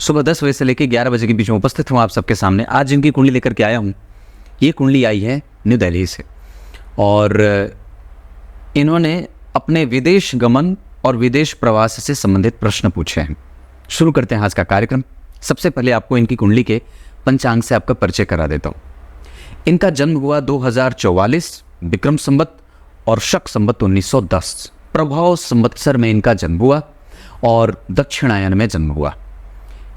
सुबह 10 बजे से लेकर 11 बजे के बीच में उपस्थित हूँ आप सबके सामने। आज जिनकी कुंडली लेकर के आया हूँ, ये कुंडली आई है न्यू दिल्ली से और इन्होंने अपने विदेश गमन और विदेश प्रवास से संबंधित प्रश्न पूछे हैं। शुरू करते हैं आज का कार्यक्रम। सबसे पहले आपको इनकी कुंडली के पंचांग से आपका परिचय करा देता हूँ। इनका जन्म हुआ 2044 विक्रम संवत और शक संवत 1910 प्रभाव संवत्सर में इनका जन्म हुआ और दक्षिणायन में जन्म हुआ।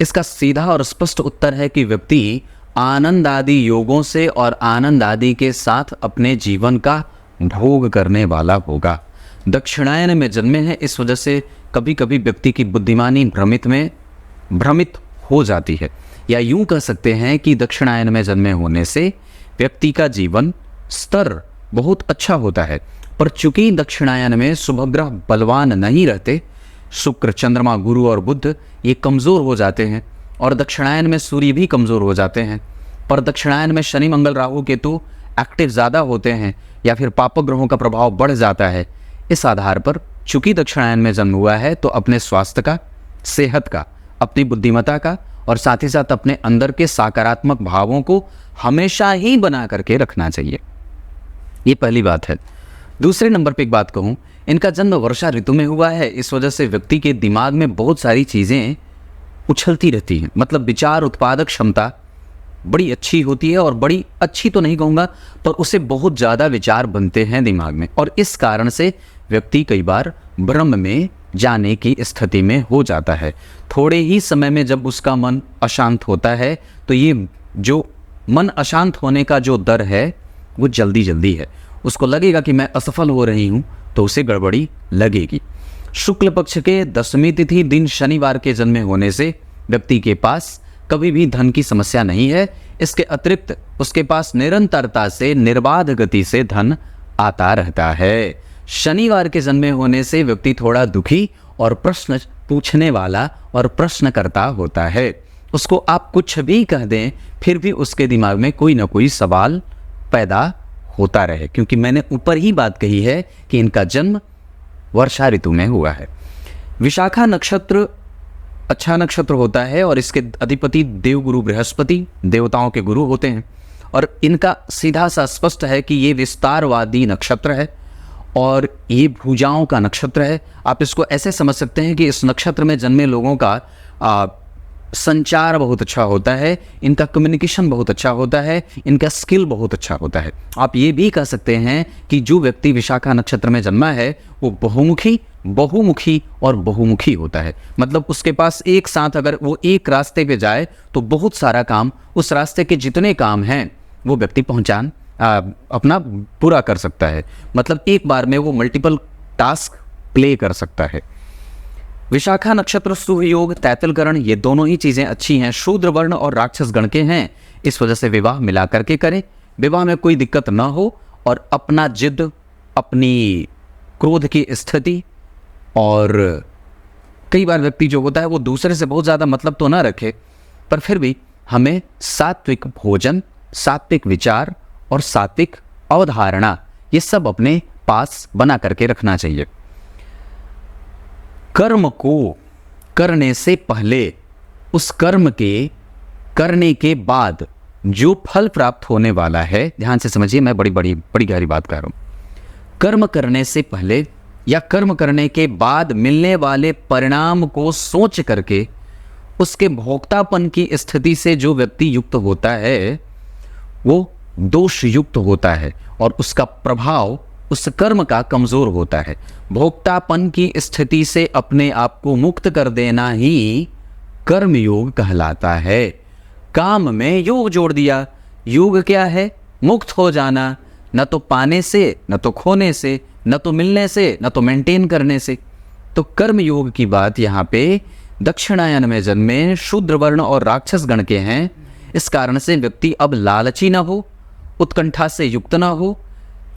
इसका सीधा और स्पष्ट उत्तर है कि व्यक्ति आनंद आदि योगों से और आनंद आदि के साथ अपने जीवन का भोग करने वाला होगा। दक्षिणायन में जन्मे हैं, इस वजह से कभी कभी व्यक्ति की बुद्धिमानी भ्रमित हो जाती है, या यूं कह सकते हैं कि दक्षिणायन में जन्मे होने से व्यक्ति का जीवन स्तर बहुत अच्छा होता है। पर चूंकि दक्षिणायन में शुभ ग्रह बलवान नहीं रहते, शुक्र, चंद्रमा, गुरु और बुध ये कमज़ोर हो जाते हैं और दक्षिणायन में सूर्य भी कमज़ोर हो जाते हैं। पर दक्षिणायन में शनि, मंगल, राहु, केतु एक्टिव ज़्यादा होते हैं या फिर पाप ग्रहों का प्रभाव बढ़ जाता है। इस आधार पर चूंकि दक्षिणायन में जन्म हुआ है तो अपने स्वास्थ्य का, सेहत का, अपनी बुद्धिमत्ता का और साथ ही साथ अपने अंदर के सकारात्मक भावों को हमेशा ही बना करके रखना चाहिए। ये पहली बात है। दूसरे नंबर पे एक बात कहूँ, इनका जन्म वर्षा ऋतु में हुआ है, इस वजह से व्यक्ति के दिमाग में बहुत सारी चीज़ें उछलती रहती हैं। मतलब विचार उत्पादक क्षमता बड़ी अच्छी होती है और बड़ी अच्छी तो नहीं कहूँगा, पर उसे बहुत ज़्यादा विचार बनते हैं दिमाग में और इस कारण से व्यक्ति कई बार भ्रम में जाने की स्थिति में हो जाता है। थोड़े ही समय में जब उसका मन अशांत होता है तो ये जो मन अशांत होने का जो दर है वो जल्दी है। उसको लगेगा कि मैं असफल हो रही हूँ तो उसे गड़बड़ी लगेगी। शुक्ल पक्ष के 10वीं तिथि दिन शनिवार के जन्मे होने से व्यक्ति के पास कभी भी धन की समस्या नहीं है। इसके अतिरिक्त उसके पास निरंतरता से, निर्बाध गति से धन आता रहता है। शनिवार के जन्मे होने से व्यक्ति थोड़ा दुखी और प्रश्न पूछने वाला और प्रश्नकर्ता होता है। उसको आप कुछ भी कह दें फिर भी उसके दिमाग में कोई ना कोई सवाल पैदा होता रहे, क्योंकि मैंने ऊपर ही बात कही है कि इनका जन्म वर्षा ऋतु में हुआ है। विशाखा नक्षत्र अच्छा नक्षत्र होता है और इसके अधिपति देवगुरु बृहस्पति देवताओं के गुरु होते हैं और इनका सीधा सा स्पष्ट है कि ये विस्तारवादी नक्षत्र है और ये भुजाओं का नक्षत्र है। आप इसको ऐसे समझ सकते हैं कि इस नक्षत्र में जन्मे लोगों का संचार बहुत अच्छा होता है, इनका कम्युनिकेशन बहुत अच्छा होता है, इनका स्किल बहुत अच्छा होता है। आप ये भी कह सकते हैं कि जो व्यक्ति विशाखा नक्षत्र में जन्मा है वो बहुमुखी और बहुमुखी होता है। मतलब उसके पास एक साथ अगर वो एक रास्ते पे जाए तो बहुत सारा काम, उस रास्ते के जितने काम हैं वो व्यक्ति अपना पूरा कर सकता है। मतलब एक बार में वो मल्टीपल टास्क प्ले कर सकता है। विशाखा नक्षत्र शुभ योग, तैतलकरण ये दोनों ही चीज़ें अच्छी हैं। शूद्र वर्ण और राक्षस गण के हैं, इस वजह से विवाह मिला करके करें, विवाह में कोई दिक्कत ना हो और अपना जिद, अपनी क्रोध की स्थिति, और कई बार व्यक्ति जो होता है वो दूसरे से बहुत ज़्यादा मतलब तो ना रखे, पर फिर भी हमें सात्विक भोजन, सात्विक विचार और सात्विक अवधारणा ये सब अपने पास बना करके रखना चाहिए। कर्म को करने से पहले, उस कर्म के करने के बाद जो फल प्राप्त होने वाला है, ध्यान से समझिए, मैं बड़ी गहरी बात कर रहा हूं। कर्म करने से पहले या कर्म करने के बाद मिलने वाले परिणाम को सोच करके उसके भोक्तापन की स्थिति से जो व्यक्ति युक्त होता है वो दोष युक्त होता है और उसका प्रभाव उस कर्म का कमजोर होता है। भोक्तापन की स्थिति से अपने आप को मुक्त कर देना ही कर्म योग कहलाता है। काम में योग जोड़ दिया। योग क्या है? मुक्त हो जाना, न तो पाने से, न तो खोने से, न तो मिलने से, न तो मेंटेन करने से। तो कर्म योग की बात यहाँ पे दक्षिणायन में जन्मे शूद्र वर्ण और राक्षस गण के हैं। इस कारण से व्यक्ति अब लालची ना हो, उत्कंठा से युक्त ना हो,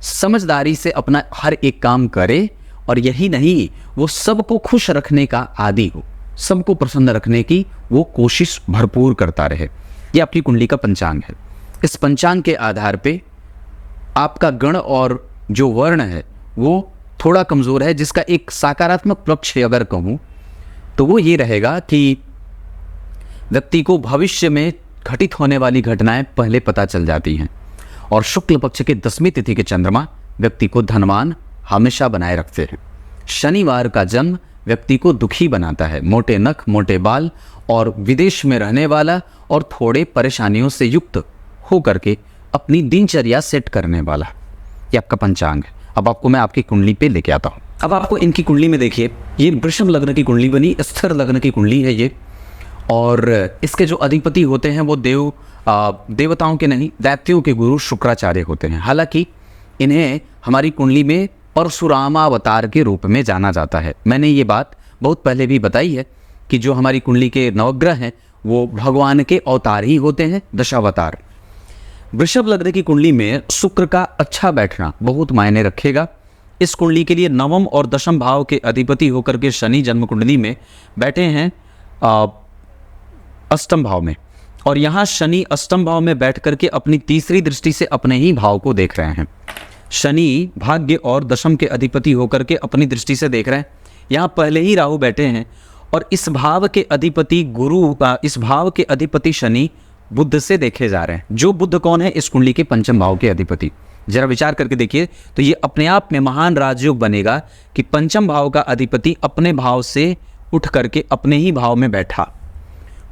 समझदारी से अपना हर एक काम करे और यही नहीं, वो सबको खुश रखने का आदी हो, सबको प्रसन्न रखने की वो कोशिश भरपूर करता रहे। ये आपकी कुंडली का पंचांग है। इस पंचांग के आधार पे आपका गण और जो वर्ण है वो थोड़ा कमज़ोर है, जिसका एक सकारात्मक पक्ष अगर कहूँ तो वो ये रहेगा कि व्यक्ति को भविष्य में घटित होने वाली घटनाएं पहले पता चल जाती हैं। और शुक्ल पक्ष के 10वीं तिथि के चंद्रमा व्यक्ति को धनवान हमेशा बनाए रखते हैं। शनिवार का जन्म व्यक्ति को दुखी बनाता है, मोटे नख, मोटे बाल और विदेश में रहने वाला और थोड़े परेशानियों से युक्त होकर के अपनी दिनचर्या सेट करने वाला। ये आपका पंचांग है। अब आपको मैं आपकी कुंडली पे लेके आता हूँ। अब आपको इनकी कुंडली में देखिए, ये वृषभ लग्न की कुंडली बनी, स्थिर लग्न की कुंडली है ये। और इसके जो अधिपति होते हैं वो देवताओं के नहीं, दैत्यों के गुरु शुक्राचार्य होते हैं। हालांकि इन्हें हमारी कुंडली में परशुरामावतार के रूप में जाना जाता है। मैंने ये बात बहुत पहले भी बताई है कि जो हमारी कुंडली के नवग्रह हैं वो भगवान के अवतार ही होते हैं, दशावतार। वृषभ लग्न की कुंडली में शुक्र का अच्छा बैठना बहुत मायने रखेगा। इस कुंडली के लिए नवम और दशम भाव के अधिपति होकर के शनि जन्म कुंडली में बैठे हैं अष्टम भाव में, और यहाँ शनि अष्टम भाव में बैठ करके अपनी तीसरी दृष्टि से अपने ही भाव को देख रहे हैं। शनि भाग्य और दशम के अधिपति होकर के अपनी दृष्टि से देख रहे हैं। यहाँ पहले ही राहु बैठे हैं और इस भाव के अधिपति इस भाव के अधिपति शनि बुध से देखे जा रहे हैं। जो बुध कौन है? इस कुंडली के पंचम भाव के अधिपति। जरा विचार करके देखिए तो ये अपने आप में महान राजयोग बनेगा कि पंचम भाव का अधिपति अपने भाव से उठ करके अपने ही भाव में बैठा,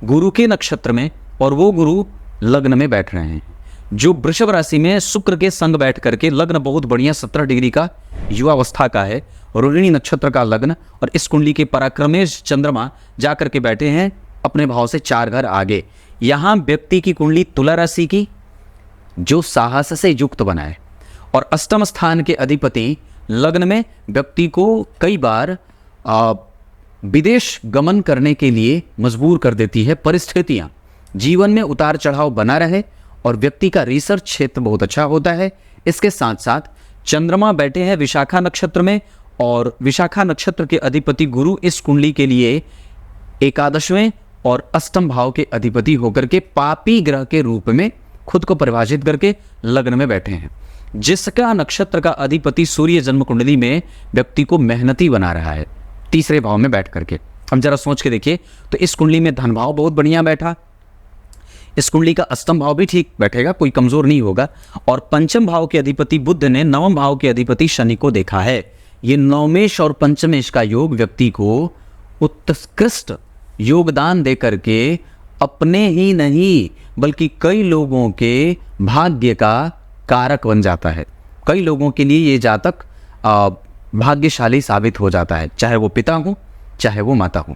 गुरु के नक्षत्र में, और वो गुरु लग्न में बैठ रहे हैं। जो वृषभ राशि में शुक्र के संग बैठ करके, लग्न बहुत बढ़िया 17 डिग्री का युवावस्था का है, रोहिणी नक्षत्र का लग्न, और इस कुंडली के पराक्रमेश चंद्रमा जाकर के बैठे हैं अपने भाव से 4 घर आगे। यहाँ व्यक्ति की कुंडली तुला राशि की जो साहस से युक्त बनाए, और अष्टम स्थान के अधिपति लग्न में व्यक्ति को कई बार विदेश गमन करने के लिए मजबूर कर देती है परिस्थितियां। जीवन में उतार चढ़ाव बना रहे और व्यक्ति का रिसर्च क्षेत्र बहुत अच्छा होता है। इसके साथ साथ चंद्रमा बैठे हैं विशाखा नक्षत्र में, और विशाखा नक्षत्र के अधिपति गुरु इस कुंडली के लिए एकादशवें और अष्टम भाव के अधिपति होकर के पापी ग्रह के रूप में खुद को परिभाषित करके लग्न में बैठे हैं। जिसका नक्षत्र का अधिपति सूर्य जन्म कुंडली में व्यक्ति को मेहनती बना रहा है तीसरे भाव में बैठ करके। हम जरा सोच के देखिए तो इस कुंडली में धन भाव बहुत बढ़िया बैठा, इस कुंडली का अष्टम भाव भी ठीक बैठेगा, कोई कमजोर नहीं होगा, और पंचम भाव के अधिपति बुध ने नवम भाव के अधिपति शनि को देखा है। ये नवमेश और पंचमेश का योग व्यक्ति को उत्कृष्ट योगदान दे करके अपने ही नहीं बल्कि कई लोगों के भाग्य का कारक बन जाता है। कई लोगों के लिए ये जातक भाग्यशाली साबित हो जाता है, चाहे वो पिता हो चाहे वो माता हो,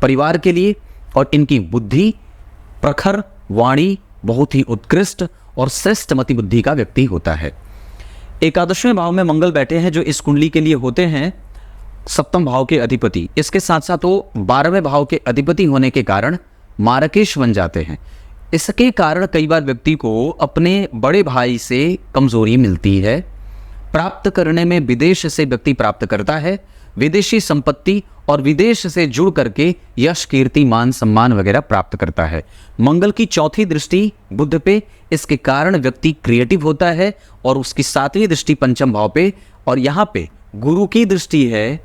परिवार के लिए। और इनकी बुद्धि प्रखर, वाणी बहुत ही उत्कृष्ट और श्रेष्ठ मति बुद्धि का व्यक्ति होता है। एकादशवें भाव में मंगल बैठे हैं जो इस कुंडली के लिए होते हैं सप्तम भाव के अधिपति। इसके साथ साथ वो 12वें भाव के अधिपति होने के कारण मारकेश बन जाते हैं। इसके कारण कई बार व्यक्ति को अपने बड़े भाई से कमजोरी मिलती है। प्राप्त करने में विदेश से व्यक्ति प्राप्त करता है, विदेशी संपत्ति और विदेश से जुड़ करके यश, कीर्ति, मान, सम्मान वगैरह प्राप्त करता है। मंगल की चौथी दृष्टि बुध पे, इसके कारण व्यक्ति क्रिएटिव होता है, और उसकी 7वीं दृष्टि पंचम भाव पे, और यहाँ पे गुरु की दृष्टि है,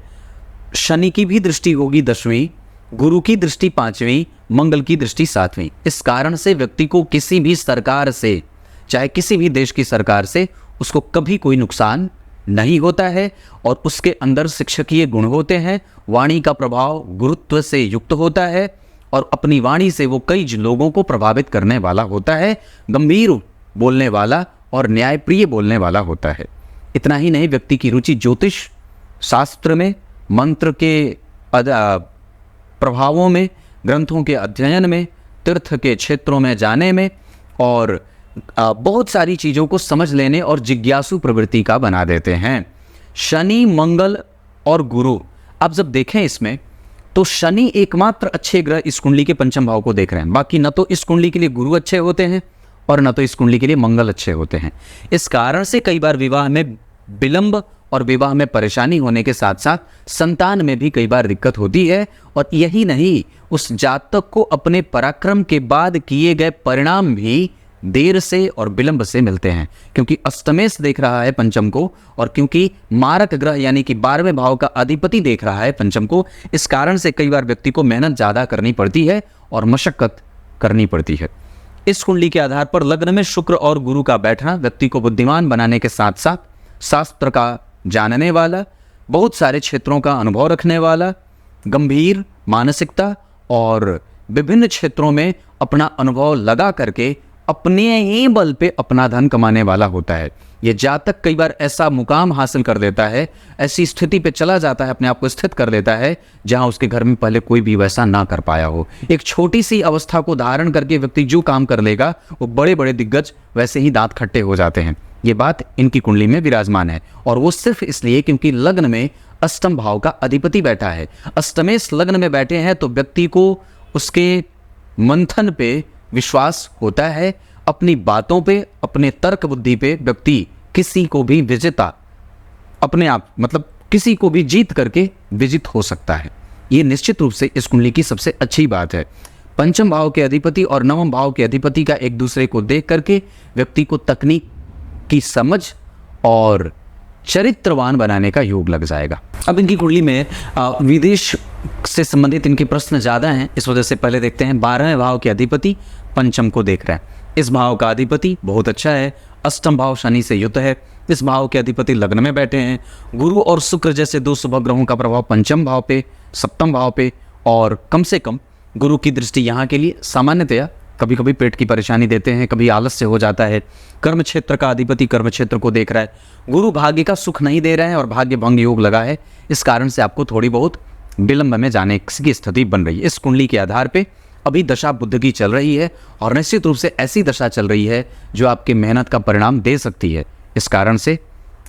शनि की भी दृष्टि होगी 10वीं, गुरु की दृष्टि 5वीं, मंगल की दृष्टि 7वीं। इस कारण से व्यक्ति को किसी भी सरकार से, चाहे किसी भी देश की सरकार से, उसको कभी कोई नुकसान नहीं होता है, और उसके अंदर शिक्षकीय गुण होते हैं। वाणी का प्रभाव गुरुत्व से युक्त होता है, और अपनी वाणी से वो कई लोगों को प्रभावित करने वाला होता है, गंभीर बोलने वाला और न्यायप्रिय बोलने वाला होता है। इतना ही नहीं, व्यक्ति की रुचि ज्योतिष शास्त्र में, मंत्र के प्रभावों में, ग्रंथों के अध्ययन में, तीर्थ के क्षेत्रों में जाने में, और बहुत सारी चीज़ों को समझ लेने और जिज्ञासु प्रवृत्ति का बना देते हैं। शनि, मंगल और गुरु, आप जब देखें इसमें तो शनि एकमात्र अच्छे ग्रह इस कुंडली के पंचम भाव को देख रहे हैं। बाकी न तो इस कुंडली के लिए गुरु अच्छे होते हैं और न तो इस कुंडली के लिए मंगल अच्छे होते हैं। इस कारण से कई बार विवाह में विलंब और विवाह में परेशानी होने के साथ साथ संतान में भी कई बार दिक्कत होती है। और यही नहीं, उस जातक को अपने पराक्रम के बाद किए गए परिणाम भी देर से और विलंब से मिलते हैं, क्योंकि अष्टमेश देख रहा है पंचम को, और क्योंकि मारक ग्रह यानी कि 12वें भाव का अधिपति देख रहा है पंचम को। इस कारण से कई बार व्यक्ति को मेहनत ज़्यादा करनी पड़ती है और मशक्कत करनी पड़ती है। इस कुंडली के आधार पर लग्न में शुक्र और गुरु का बैठना व्यक्ति को बुद्धिमान बनाने के साथ साथ शास्त्र का जानने वाला, बहुत सारे क्षेत्रों का अनुभव रखने वाला, गंभीर मानसिकता और विभिन्न क्षेत्रों में अपना अनुभव लगा करके अपने ही बल पे अपना धन कमाने वाला होता है। ये जातक कई बार ऐसा मुकाम हासिल कर देता है, ऐसी स्थिति पे चला जाता है, अपने आप को स्थित कर लेता है जहां उसके घर में पहले कोई भी वैसा ना कर पाया हो। एक छोटी सी अवस्था को धारण करके व्यक्ति जो काम कर लेगा वो बड़े बड़े दिग्गज वैसे ही दांत खट्टे हो जाते हैं। ये बात इनकी कुंडली में विराजमान है और वो सिर्फ इसलिए क्योंकि लग्न में अष्टम भाव का अधिपति बैठा है। अष्टमेश लग्न में बैठे हैं तो व्यक्ति को उसके मंथन पे विश्वास होता है, अपनी बातों पे, अपने तर्क बुद्धि पे व्यक्ति किसी को भी विजेता अपने आप मतलब किसी को भी जीत करके विजित हो सकता है। ये निश्चित रूप से इस कुंडली की सबसे अच्छी बात है। पंचम भाव के अधिपति और नवम भाव के अधिपति का एक दूसरे को देख करके व्यक्ति को तकनीक की समझ और चरित्रवान बनाने का योग लग जाएगा। अब इनकी कुंडली में विदेश से संबंधित इनके प्रश्न ज़्यादा हैं, इस वजह से पहले देखते हैं 12वें भाव के अधिपति पंचम को देख रहे हैं। इस भाव का अधिपति बहुत अच्छा है, अष्टम भाव शनि से युक्त है। इस भाव के अधिपति लग्न में बैठे हैं। गुरु और शुक्र जैसे दो शुभ ग्रहों का प्रभाव पंचम भाव पे, सप्तम भाव पे, और कम से कम गुरु की दृष्टि यहाँ के लिए सामान्यतया कभी कभी पेट की परेशानी देते हैं, कभी आलस्य हो जाता है। कर्म क्षेत्र का अधिपति कर्म क्षेत्र को देख रहा है। गुरु भाग्य का सुख नहीं दे रहे हैं और भाग्य भंग योग लगा है, इस कारण से आपको थोड़ी बहुत विलंब में जाने की स्थिति बन रही है। इस कुंडली के आधार पे अभी दशा बुध की चल रही है और निश्चित रूप से ऐसी दशा चल रही है जो आपके मेहनत का परिणाम दे सकती है। इस कारण से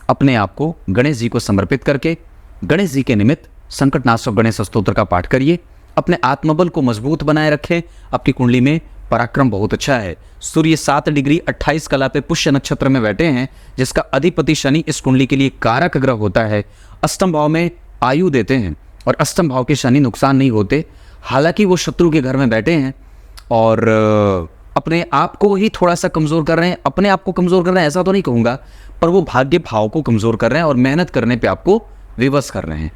अपने आप को गणेश जी को समर्पित करके गणेश जी के निमित्त संकटनाशक गणेश स्तोत्र का पाठ करिए। अपने आत्मबल को मजबूत बनाए रखें। आपकी कुंडली में पराक्रम बहुत अच्छा है। सूर्य 7 डिग्री 28 कला पे पुष्य नक्षत्र में बैठे हैं, जिसका अधिपति शनि इस कुंडली के लिए कारक ग्रह होता है। अष्टम भाव में आयु देते हैं और अष्टम भाव के शनि नुकसान नहीं होते। हालांकि वो शत्रु के घर में बैठे हैं और अपने आप को ही थोड़ा सा कमज़ोर कर रहे हैं। अपने आप को कमज़ोर कर रहे हैं ऐसा तो नहीं कहूँगा, पर वो भाग्य भाव को कमज़ोर कर रहे हैं और मेहनत करने पे आपको विवश कर रहे हैं।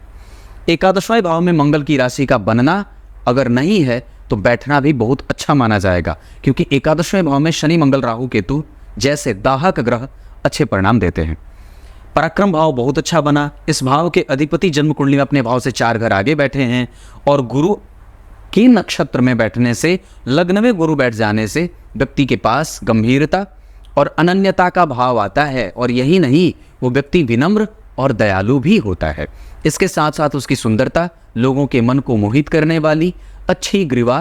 एकादशवें भाव में मंगल की राशि का बनना अगर नहीं है तो बैठना भी बहुत अच्छा माना जाएगा, क्योंकि एकादशवें भाव में शनि मंगल राहु केतु जैसे दाहक ग्रह अच्छे परिणाम देते हैं। पराक्रम भाव बहुत अच्छा बना। इस भाव के अधिपति जन्म कुंडली में अपने भाव से 4 घर आगे बैठे हैं और गुरु के नक्षत्र में बैठने से, लग्न में गुरु बैठ जाने से व्यक्ति के पास गंभीरता और अनन्यता का भाव आता है और यही नहीं, वो व्यक्ति विनम्र और दयालु भी होता है। इसके साथ साथ उसकी सुंदरता लोगों के मन को मोहित करने वाली, अच्छी ग्रीवा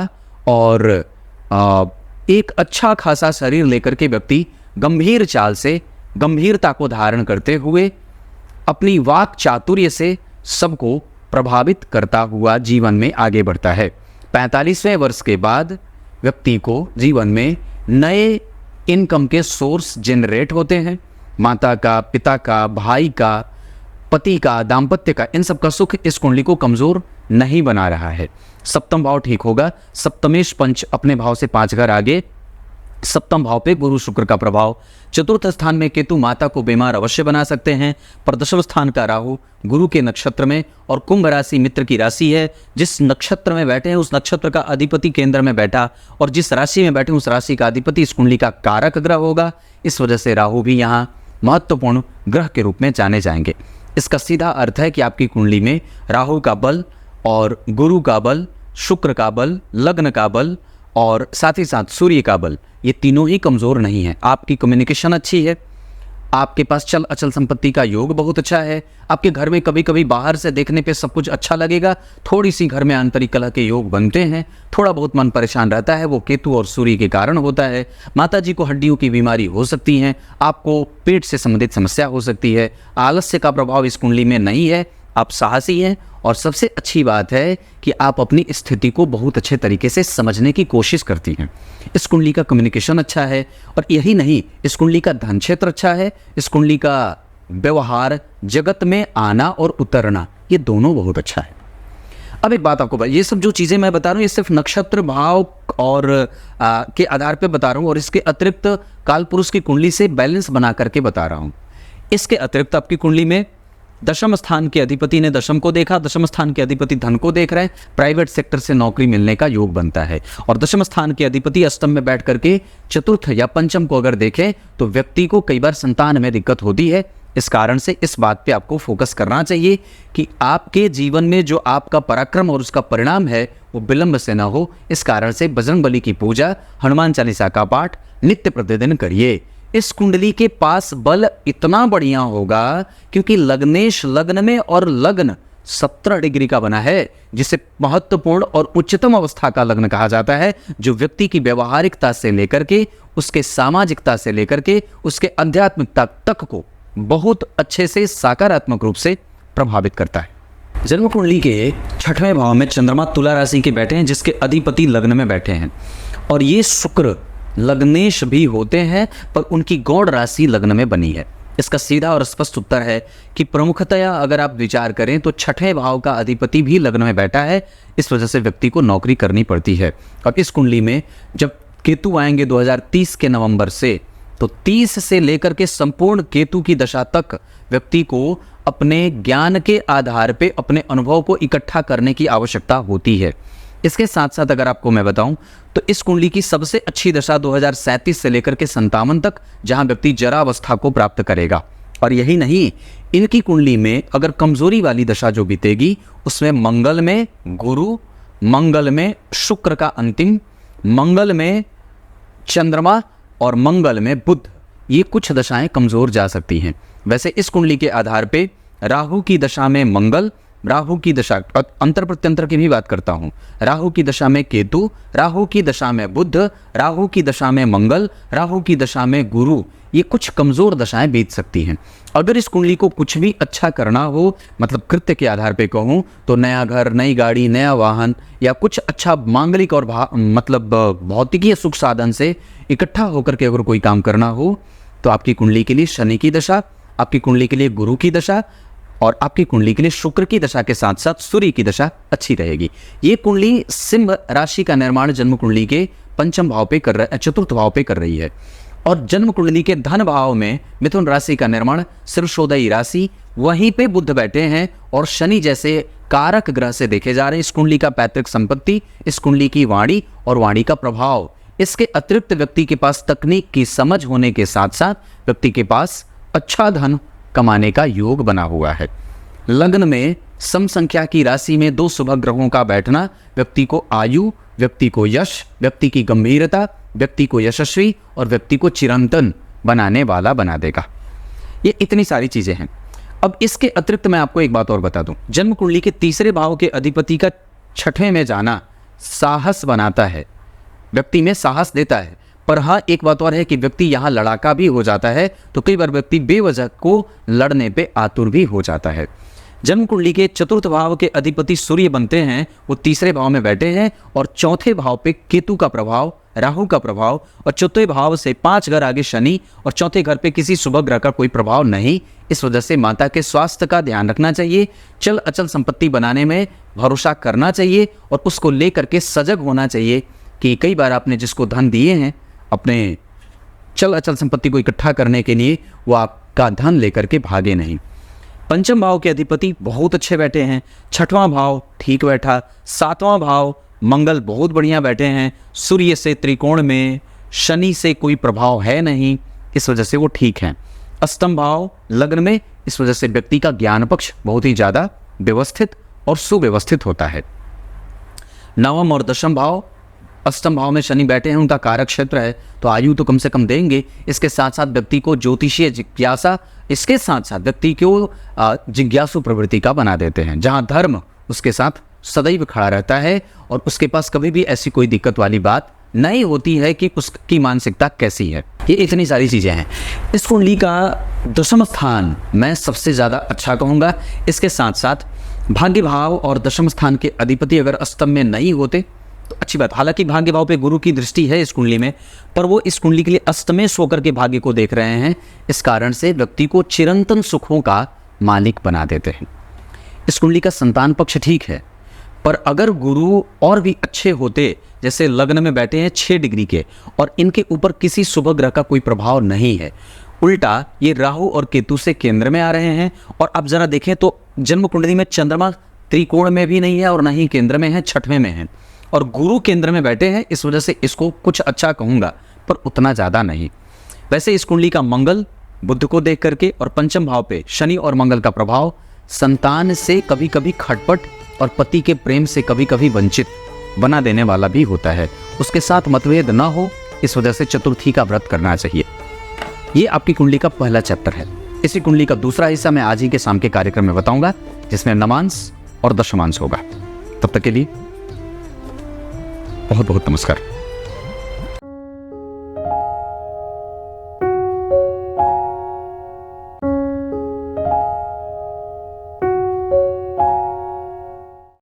और एक अच्छा खासा शरीर लेकर के व्यक्ति गंभीर चाल से गंभीरता को धारण करते हुए अपनी वाक चातुर्य से सबको प्रभावित करता हुआ जीवन में आगे बढ़ता है। 45वें वर्ष के बाद व्यक्ति को जीवन में नए इनकम के सोर्स जनरेट होते हैं। माता का, पिता का, भाई का, पति का, दाम्पत्य का, इन सब का सुख इस कुंडली को कमजोर नहीं बना रहा है। सप्तम भाव ठीक होगा। सप्तमेश पंच अपने भाव से 5 घर आगे। सप्तम भाव पे गुरु शुक्र का प्रभाव। चतुर्थ स्थान में केतु माता को बीमार अवश्य बना सकते हैं, पर दशम स्थान का राहु गुरु के नक्षत्र में और कुंभ राशि मित्र की राशि है। जिस नक्षत्र में बैठे हैं उस नक्षत्र का अधिपति केंद्र में बैठा और जिस राशि में बैठे उस राशि का अधिपति इस कुंडली का कारक ग्रह होगा। इस वजह से राहु भी यहाँ महत्वपूर्ण ग्रह के रूप में जाने जाएंगे। इसका सीधा अर्थ है कि आपकी कुंडली में राहु का बल और गुरु का बल, शुक्र का बल, लग्न का बल और साथ ही साथ सूर्य का बल, ये तीनों ही कमज़ोर नहीं है। आपकी कम्युनिकेशन अच्छी है, आपके पास चल अचल संपत्ति का योग बहुत अच्छा है। आपके घर में कभी कभी बाहर से देखने पे सब कुछ अच्छा लगेगा, थोड़ी सी घर में आंतरिक कलह के योग बनते हैं, थोड़ा बहुत मन परेशान रहता है, वो केतु और सूर्य के कारण होता है। माता जी को हड्डियों की बीमारी हो सकती है, आपको पेट से संबंधित समस्या हो सकती है। आलस्य का प्रभाव इस कुंडली में नहीं है, आप साहसी हैं और सबसे अच्छी बात है कि आप अपनी स्थिति को बहुत अच्छे तरीके से समझने की कोशिश करती हैं। इस कुंडली का कम्युनिकेशन अच्छा है और यही नहीं, इस कुंडली का धन क्षेत्र अच्छा है। इस कुंडली का व्यवहार, जगत में आना और उतरना, ये दोनों बहुत अच्छा है। अब एक बात आपको, ये सब जो चीज़ें मैं बता रहा हूँ ये सिर्फ नक्षत्र भाव और के आधार पे बता रहा हूँ और इसके अतिरिक्त काल पुरुष की कुंडली से बैलेंस बना करके बता रहा हूँ। इसके अतिरिक्त आपकी कुंडली में दशम स्थान के अधिपति ने दशम को देखा, दशम स्थान के अधिपति धन को देख रहे हैं, प्राइवेट सेक्टर से नौकरी मिलने का योग बनता है। और दशम स्थान के अधिपति अष्टम में बैठ करके चतुर्थ या पंचम को अगर देखें तो व्यक्ति को कई बार संतान में दिक्कत होती है। इस कारण से इस बात पे आपको फोकस करना चाहिए कि आपके जीवन में जो आपका पराक्रम और उसका परिणाम है वो विलंब से ना हो। इस कारण से बजरंगबली की पूजा, हनुमान चालीसा का पाठ नित्य प्रतिदिन करिए। इस कुंडली के पास बल इतना बढ़िया होगा क्योंकि लग्नेश लग्न में, और लग्न 17 डिग्री का बना है, जिसे महत्वपूर्ण और उच्चतम अवस्था का लग्न कहा जाता है, जो व्यक्ति की व्यवहारिकता से लेकर के, उसके सामाजिकता से लेकर के, उसके आध्यात्मिकता तक को बहुत अच्छे से सकारात्मक रूप से प्रभावित करता है। जन्म कुंडली के 6वें भाव में चंद्रमा तुला राशि के बैठे हैं, जिसके अधिपति लग्न में बैठे हैं, और ये शुक्र लग्नेश भी होते हैं पर उनकी गौड़ राशि लग्न में बनी है। इसका सीधा और स्पष्ट उत्तर है कि प्रमुखतया अगर आप विचार करें तो 6वें भाव का अधिपति भी लग्न में बैठा है, इस वजह से व्यक्ति को नौकरी करनी पड़ती है। और इस कुंडली में जब केतु आएंगे 2030 के नवंबर से, तो 30 से लेकर के संपूर्ण केतु की दशा तक व्यक्ति को अपने ज्ञान के आधार पे अपने अनुभव को इकट्ठा करने की आवश्यकता होती है। इसके साथ साथ अगर आपको मैं बताऊं तो इस कुंडली की सबसे अच्छी दशा 2037 से लेकर के 57 तक, जहां व्यक्ति जरा अवस्था को प्राप्त करेगा। और यही नहीं, इनकी कुंडली में अगर कमजोरी वाली दशा जो बीतेगी उसमें मंगल में गुरु, मंगल में शुक्र का अंतिम, मंगल में चंद्रमा और मंगल में बुध, ये कुछ दशाएं कमजोर जा सकती हैं। वैसे इस कुंडली के आधार पे राहु की दशा में मंगल, राहु की दशा, अंतर प्रत्यंतर की भी बात करता हूं, राहु की दशा में केतु, राहु की दशा में बुध, राहु की दशा में मंगल, राहु की दशा में गुरु, ये कुछ कमजोर दशाएं बीत सकती हैं। अगर इस कुंडली को कुछ भी अच्छा करना हो, मतलब कृत्य के आधार पे कहूं तो नया घर, नई गाड़ी, नया वाहन या कुछ अच्छा मांगलिक और मतलब भौतिकीय सुख साधन से इकट्ठा होकर के अगर कोई काम करना हो तो आपकी कुंडली के लिए शनि की दशा, आपकी कुंडली के लिए गुरु की दशा और आपकी कुंडली के लिए शुक्र की दशा के साथ साथ सूर्य की दशा अच्छी रहेगी। ये कुंडली सिंह राशि का निर्माण जन्म कुंडली के पंचम भाव पे कर रहा, चतुर्थ भाव पे कर रही है, और जन्म कुंडली के धन भाव में मिथुन राशि का निर्माण सिरशोदयी राशि, वहीं पे बुध बैठे हैं और शनि जैसे कारक ग्रह से देखे जा रहे हैं। इस कुंडली का पैतृक संपत्ति, इस कुंडली की वाणी और वाणी का प्रभाव, इसके अतिरिक्त व्यक्ति के पास तकनीक की समझ होने के साथ साथ व्यक्ति के पास अच्छा धन कमाने का योग बना हुआ है। लग्न में सम संख्या की राशि में 2 शुभ ग्रहों का बैठना व्यक्ति को आयु, व्यक्ति को यश, व्यक्ति की गंभीरता, व्यक्ति को यशस्वी और व्यक्ति को चिरंतन बनाने वाला बना देगा। ये इतनी सारी चीजें हैं। अब इसके अतिरिक्त मैं आपको एक बात और बता दूं, जन्म कुंडली के तीसरे भाव के अधिपति का 6वें में जाना साहस बनाता है, व्यक्ति में साहस देता है। पर हाँ, एक बात और है कि व्यक्ति यहाँ लड़ाका भी हो जाता है, तो कई बार व्यक्ति बेवजह को लड़ने पे आतुर भी हो जाता है। जन्म कुंडली के चतुर्थ भाव के अधिपति सूर्य बनते हैं, वो तीसरे भाव में बैठे हैं और चौथे भाव पे केतु का प्रभाव, राहु का प्रभाव, और चौथे भाव से 5 घर आगे शनि और चौथे घर पे किसी शुभ ग्रह का कोई प्रभाव नहीं। इस वजह से माता के स्वास्थ्य का ध्यान रखना चाहिए, चल अचल संपत्ति बनाने में भरोसा करना चाहिए और उसको लेकर के सजग होना चाहिए कि कई बार आपने जिसको धन दिए हैं अपने चल अचल संपत्ति को इकट्ठा करने के लिए, वो आपका धन लेकर के भागे नहीं। पंचम भाव के अधिपति बहुत अच्छे बैठे हैं, 6वां भाव ठीक बैठा, 7वां भाव मंगल बहुत बढ़िया बैठे हैं, सूर्य से त्रिकोण में, शनि से कोई प्रभाव है नहीं, इस वजह से वो ठीक हैं। अष्टम भाव लग्न में, इस वजह से व्यक्ति का ज्ञान पक्ष बहुत ही ज़्यादा व्यवस्थित और सुव्यवस्थित होता है। नवम और दशम भाव, अष्टम भाव में शनि बैठे हैं, उनका कारक क्षेत्र है, तो आयु तो कम से कम देंगे। इसके साथ साथ व्यक्ति को ज्योतिषीय जिज्ञासा, इसके साथ साथ व्यक्ति को जिज्ञासु प्रवृत्ति का बना देते हैं, जहाँ धर्म उसके साथ सदैव खड़ा रहता है और उसके पास कभी भी ऐसी कोई दिक्कत वाली बात नहीं होती है कि उसकी मानसिकता कैसी है। ये इतनी सारी चीज़ें हैं। इस कुंडली का दशम स्थान मैं सबसे ज़्यादा अच्छा कहूँगा। इसके साथ साथ भाग्य भाव और दशम स्थान के अधिपति अगर अष्टम में नहीं होते तो अच्छी बात। हालांकि भाग्य भाव पे गुरु की दृष्टि है इस कुंडली में, पर वो इस कुंडली के लिए अष्टमेश होकर के भाग्य को देख रहे हैं, इस कारण से व्यक्ति को चिरंतन सुखों का मालिक बना देते हैं। इस कुंडली का संतान पक्ष ठीक है, पर अगर गुरु और भी अच्छे होते, जैसे लग्न में बैठे हैं 6 डिग्री के और इनके ऊपर किसी शुभ ग्रह का कोई प्रभाव नहीं है, उल्टा ये राहु और केतु से केंद्र में आ रहे हैं। और अब जरा देखें तो जन्म कुंडली में चंद्रमा त्रिकोण में भी नहीं है और ना ही केंद्र में है, छठवें में है, और गुरु केंद्र में बैठे हैं। इस वजह से इसको कुछ अच्छा कहूँगा, पर उतना ज़्यादा नहीं। वैसे इस कुंडली का मंगल बुध को देख करके और पंचम भाव पे शनि और मंगल का प्रभाव संतान से कभी कभी खटपट और पति के प्रेम से कभी कभी वंचित बना देने वाला भी होता है। उसके साथ मतभेद ना हो, इस वजह से चतुर्थी का व्रत करना चाहिए। ये आपकी कुंडली का पहला चैप्टर है। इसी कुंडली का दूसरा हिस्सा मैं आज ही के शाम के कार्यक्रम में बताऊंगा, जिसमें नवांश और दशमांश होगा। तब तक के लिए बहुत बहुत नमस्कार।